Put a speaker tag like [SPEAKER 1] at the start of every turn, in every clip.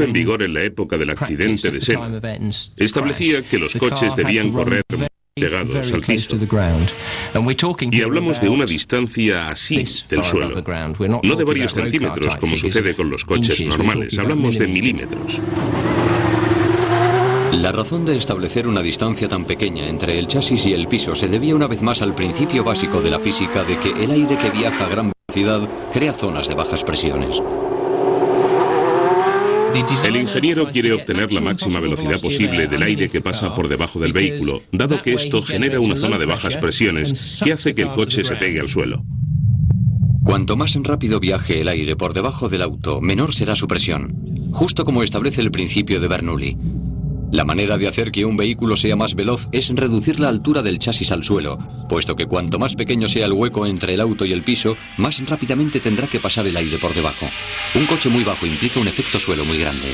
[SPEAKER 1] en vigor en la época del accidente de Senna establecía que los coches debían correr pegados al piso. Y hablamos de una distancia así del suelo, no de varios centímetros como sucede con los coches normales, hablamos de milímetros.
[SPEAKER 2] La razón de establecer una distancia tan pequeña entre el chasis y el piso se debía una vez más al principio básico de la física de que el aire que viaja a gran velocidad crea zonas de bajas presiones.
[SPEAKER 1] El ingeniero quiere obtener la máxima velocidad posible del aire que pasa por debajo del vehículo, dado que esto genera una zona de bajas presiones que hace que el coche se pegue al suelo.
[SPEAKER 2] Cuanto más rápido viaje el aire por debajo del auto, menor será su presión, justo como establece el principio de Bernoulli. La manera de hacer que un vehículo sea más veloz es reducir la altura del chasis al suelo, puesto que cuanto más pequeño sea el hueco entre el auto y el piso, más rápidamente tendrá que pasar el aire por debajo. Un coche muy bajo implica un efecto suelo muy grande.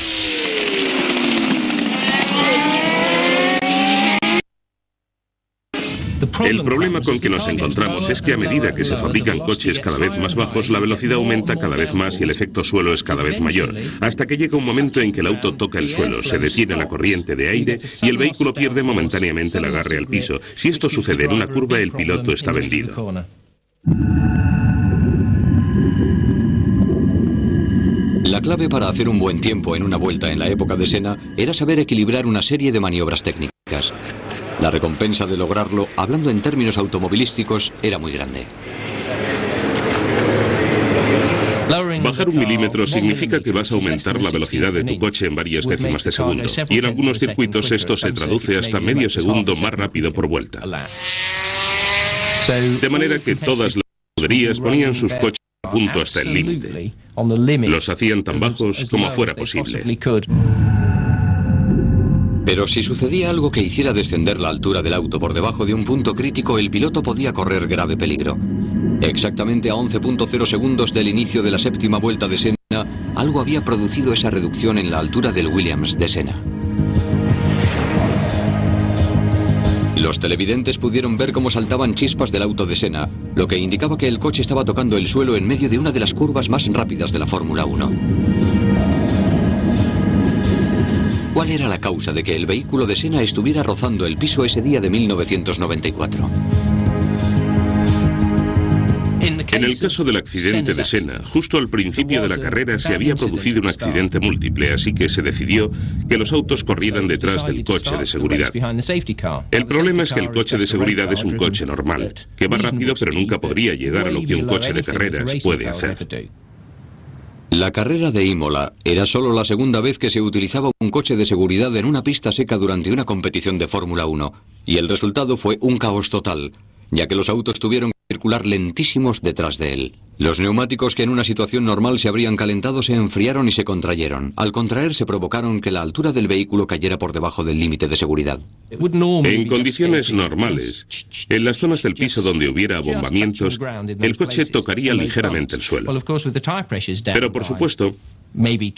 [SPEAKER 1] El problema con que nos encontramos es que a medida que se fabrican coches cada vez más bajos, la velocidad aumenta cada vez más y el efecto suelo es cada vez mayor, hasta que llega un momento en que el auto toca el suelo, se detiene la corriente de aire y el vehículo pierde momentáneamente el agarre al piso. Si esto sucede en una curva, el piloto está vendido.
[SPEAKER 2] La clave para hacer un buen tiempo en una vuelta en la época de Senna era saber equilibrar una serie de maniobras técnicas. La recompensa de lograrlo, hablando en términos automovilísticos, era muy grande.
[SPEAKER 1] Bajar 1 milímetro significa que vas a aumentar la velocidad de tu coche en varias décimas de segundo, y en algunos circuitos esto se traduce hasta medio segundo más rápido por vuelta. De manera que todas las escuderías ponían sus coches a punto hasta el límite. Los hacían tan bajos como fuera posible.
[SPEAKER 2] Pero si sucedía algo que hiciera descender la altura del auto por debajo de un punto crítico, el piloto podía correr grave peligro. Exactamente a 11.0 segundos del inicio de la séptima vuelta de Senna, algo había producido esa reducción en la altura del Williams de Senna. Los televidentes pudieron ver cómo saltaban chispas del auto de Senna, lo que indicaba que el coche estaba tocando el suelo en medio de una de las curvas más rápidas de la Fórmula 1. ¿Cuál era la causa de que el vehículo de Senna estuviera rozando el piso ese día de 1994?
[SPEAKER 1] En el caso del accidente de Senna, justo al principio de la carrera se había producido un accidente múltiple, así que se decidió que los autos corrieran detrás del coche de seguridad. El problema es que el coche de seguridad es un coche normal, que va rápido pero nunca podría llegar a lo que un coche de carreras puede hacer.
[SPEAKER 2] La carrera de Imola era solo la segunda vez que se utilizaba un coche de seguridad en una pista seca durante una competición de Fórmula 1, y el resultado fue un caos total, ya que los autos tuvieron que circular lentísimos detrás de él. Los neumáticos que en una situación normal se habrían calentado se enfriaron y se contrayeron. Al contraerse provocaron que la altura del vehículo cayera por debajo del límite de seguridad.
[SPEAKER 1] En condiciones normales, en las zonas del piso donde hubiera abombamientos, el coche tocaría ligeramente el suelo. Pero por supuesto,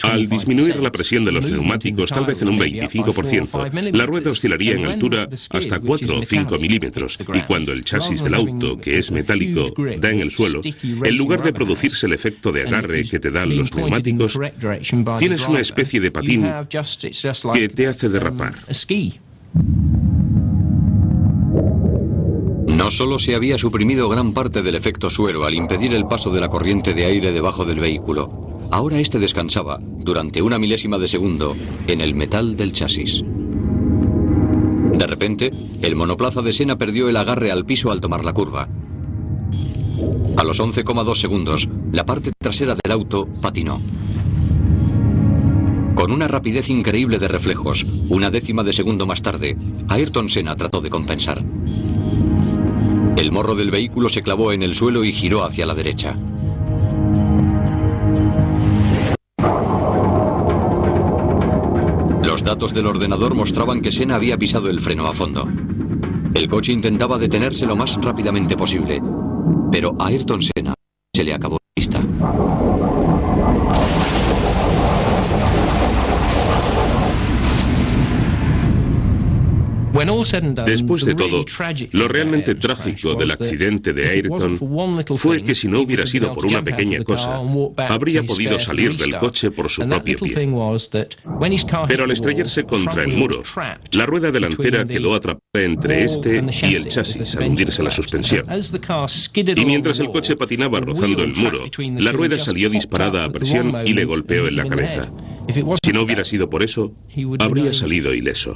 [SPEAKER 1] al disminuir la presión de los neumáticos, tal vez en un 25%, la rueda oscilaría en altura hasta 4 o 5 milímetros, y cuando el chasis del auto, que es metálico, da en el suelo, en lugar de producirse el efecto de agarre que te dan los neumáticos, tienes una especie de patín que te hace derrapar.
[SPEAKER 2] No solo se había suprimido gran parte del efecto suelo al impedir el paso de la corriente de aire debajo del vehículo, ahora este descansaba, durante una milésima de segundo, en el metal del chasis. De repente, el monoplaza de Senna perdió el agarre al piso al tomar la curva. A los 11,2 segundos, la parte trasera del auto patinó. Con una rapidez increíble de reflejos, una décima de segundo más tarde, Ayrton Senna trató de compensar. El morro del vehículo se clavó en el suelo y giró hacia la derecha. Los datos del ordenador mostraban que Senna había pisado el freno a fondo. El coche intentaba detenerse lo más rápidamente posible, pero a Ayrton Senna se le acabó la pista.
[SPEAKER 1] Después de todo, lo realmente trágico del accidente de Ayrton fue que si no hubiera sido por una pequeña cosa, habría podido salir del coche por su propio pie. Pero al estrellarse contra el muro, la rueda delantera quedó atrapada entre este y el chasis al hundirse la suspensión. Y mientras el coche patinaba rozando el muro, la rueda salió disparada a presión y le golpeó en la cabeza. Si no hubiera sido por eso, habría salido ileso.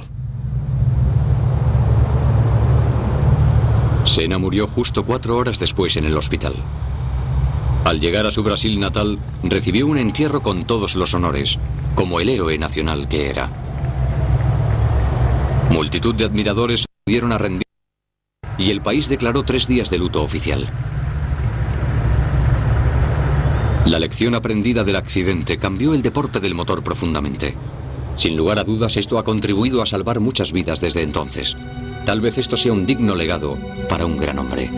[SPEAKER 2] Senna murió justo 4 horas después en el hospital. Al llegar a su Brasil natal, recibió un entierro con todos los honores, como el héroe nacional que era. Multitud de admiradores acudieron a rendir y el país declaró 3 días de luto oficial. La lección aprendida del accidente cambió el deporte del motor profundamente. Sin lugar a dudas, esto ha contribuido a salvar muchas vidas desde entonces. Tal vez esto sea un digno legado para un gran hombre.